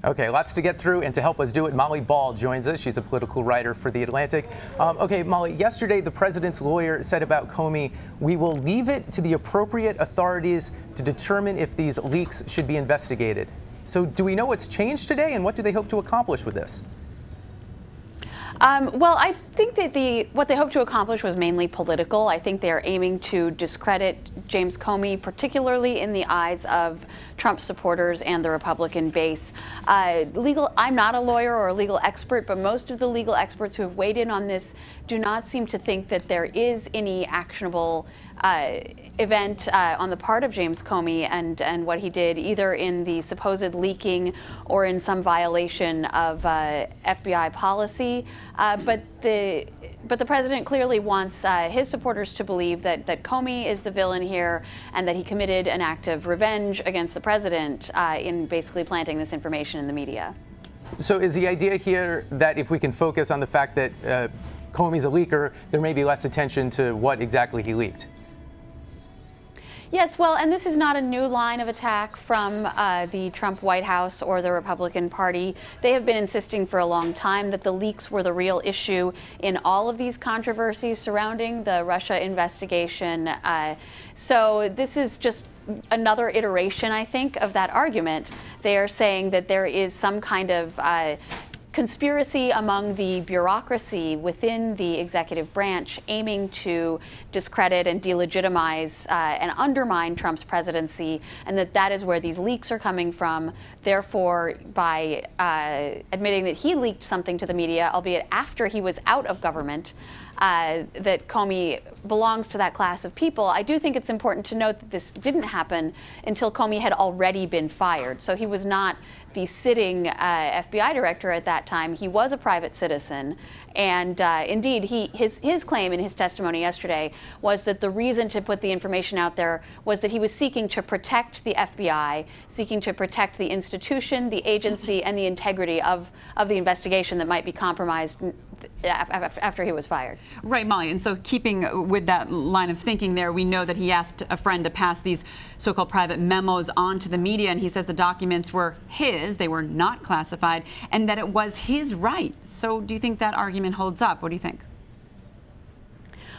Okay, lots to get through, and to help us do it, Molly Ball joins us. She's a political writer for The Atlantic. Okay, Molly, yesterday the president's lawyer said about Comey, "We will leave it to the appropriate authorities to determine if these leaks should be investigated." So do we know what's changed today, and what do they hope to accomplish with this? Well, I think that what they hope to accomplish was mainly political. I think they are aiming to discredit James Comey, particularly in the eyes of Trump supporters and the Republican base. I'm not a lawyer or a legal expert, but most of the legal experts who have weighed in on this do not seem to think that there is any actionable event on the part of James Comey and what he did, either in the supposed leaking or in some violation of FBI policy. But the president clearly wants his supporters to believe that Comey is the villain here and that he committed an act of revenge against the president in basically planting this information in the media. So is the idea here that if we can focus on the fact that Comey's a leaker, there may be less attention to what exactly he leaked? Yes, well, and this is not a new line of attack from the Trump White House or the Republican Party. They have been insisting for a long time that the leaks were the real issue in all of these controversies surrounding the Russia investigation. So this is just another iteration, I think, of that argument. They are saying that there is some kind of conspiracy among the bureaucracy within the executive branch aiming to discredit and delegitimize and undermine Trump's presidency, and that is where these leaks are coming from. Therefore, by admitting that he leaked something to the media, albeit after he was out of government, that Comey belongs to that class of people. I do think it's important to note that this didn't happen until Comey had already been fired. So he was not the sitting FBI director at that time. He was a private citizen. And indeed, his claim in his testimony yesterday was that the reason to put the information out there was that he was seeking to protect the FBI, seeking to protect the institution, the agency, and the integrity of the investigation that might be compromised after he was fired. Right, Molly. And so keeping with that line of thinking there, we know that he asked a friend to pass these so-called private memos on to the media, and he says the documents were his, they were not classified, and that it was his right. So do you think that argument holds up? What do you think?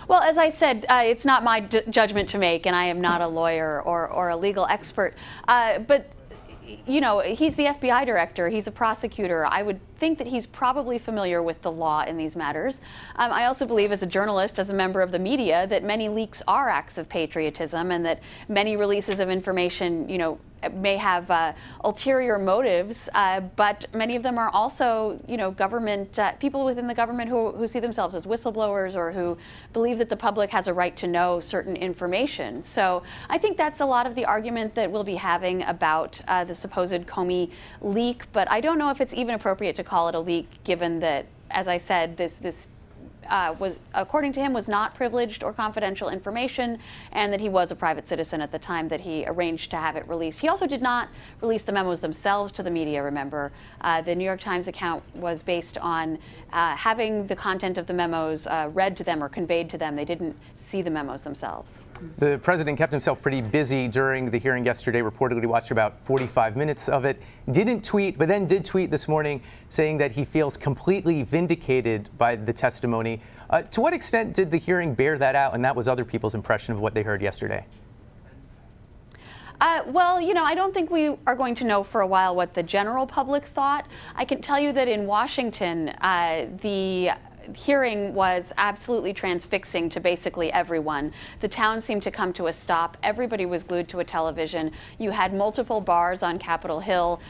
Well, as I said, it's not my judgment to make, and I am not a lawyer or a legal expert. But you know, he's the FBI director, he's a prosecutor. I would think that he's probably familiar with the law in these matters. I also believe, as a journalist, as a member of the media, that many leaks are acts of patriotism, and that many releases of information, you know, may have ulterior motives, but many of them are also, you know, government people within the government who see themselves as whistleblowers or who believe that the public has a right to know certain information. So I think that's a lot of the argument that we'll be having about the supposed Comey leak, but I don't know if it's even appropriate to call it a leak, given that, as I said, this was, according to him, was not privileged or confidential information, and that he was a private citizen at the time that he arranged to have it released. He also did not release the memos themselves to the media, remember. The New York Times account was based on having the content of the memos read to them or conveyed to them. They didn't see the memos themselves. The president kept himself pretty busy during the hearing yesterday. Reportedly watched about 45 minutes of it. Didn't tweet, but then did tweet this morning saying that he feels completely vindicated by the testimony. To what extent did the hearing bear that out, and that was other people's impression of what they heard yesterday? Well, you know, I don't think we are going to know for a while what the general public thought. I can tell you that in Washington, the hearing was absolutely transfixing to basically everyone. The town seemed to come to a stop. Everybody was glued to a television. You had multiple bars on Capitol Hill,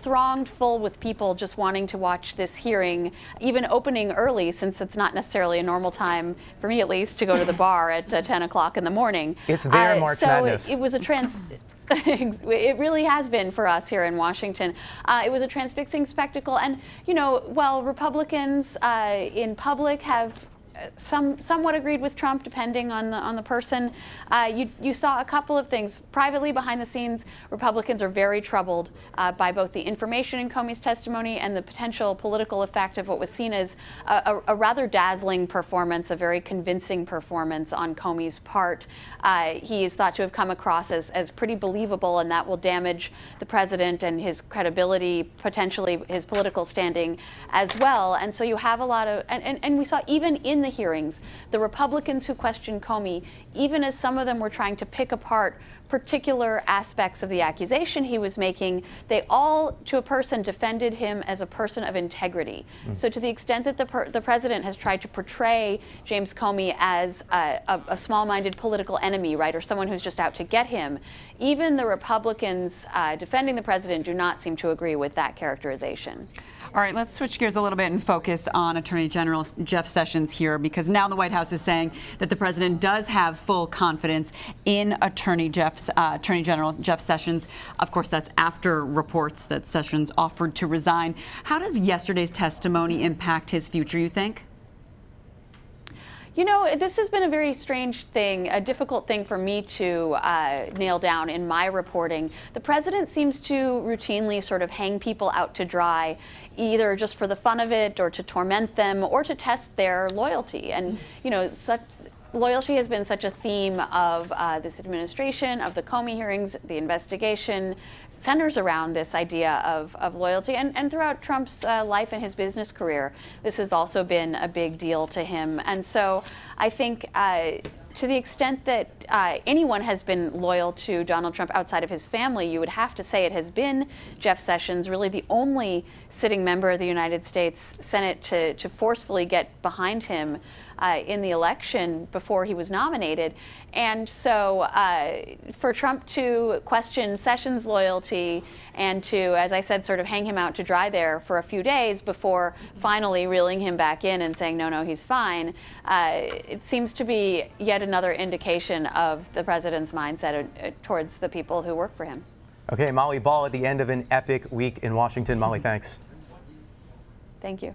thronged full with people just wanting to watch this hearing, even opening early, since it's not necessarily a normal time, for me at least, to go to the bar at 10 o'clock in the morning. It's their March Madness. So it was a it really has been for us here in Washington. It was a transfixing spectacle. And, you know, while Republicans in public have somewhat agreed with Trump, depending on the person. You saw a couple of things. Privately, behind the scenes, Republicans are very troubled by both the information in Comey's testimony and the potential political effect of what was seen as a rather dazzling performance, a very convincing performance on Comey's part. He is thought to have come across as pretty believable, and that will damage the president and his credibility, potentially his political standing as well. And so you have a lot of, and we saw even in the hearings, the Republicans who questioned Comey, even as some of them were trying to pick apart particular aspects of the accusation he was making, they all, to a person, defended him as a person of integrity. So to the extent that the president has tried to portray James Comey as a small-minded political enemy, right, or someone who's just out to get him, even the Republicans defending the president do not seem to agree with that characterization. All right, let's switch gears a little bit and focus on Attorney General Jeff Sessions here, because now the White House is saying that the president does have full confidence in Attorney General Jeff Sessions. Of course, that's after reports that Sessions offered to resign. How does yesterday's testimony impact his future, you think? You know, this has been a very strange thing, a difficult thing for me to nail down in my reporting. The president seems to routinely sort of hang people out to dry, either just for the fun of it or to torment them or to test their loyalty. And, you know, loyalty has been such a theme of this administration, of the Comey hearings. The investigation centers around this idea of loyalty. And throughout Trump's life and his business career, this has also been a big deal to him. And so I think to the extent that anyone has been loyal to Donald Trump outside of his family, you would have to say it has been Jeff Sessions, really the only sitting member of the United States Senate to forcefully get behind him in the election before he was nominated. And so for Trump to question Sessions' loyalty and to, as I said, sort of hang him out to dry there for a few days before finally reeling him back in and saying, no, no, he's fine, it seems to be yet another indication of the president's mindset towards the people who work for him. Okay, Molly Ball at the end of an epic week in Washington. Molly, thanks. Thank you.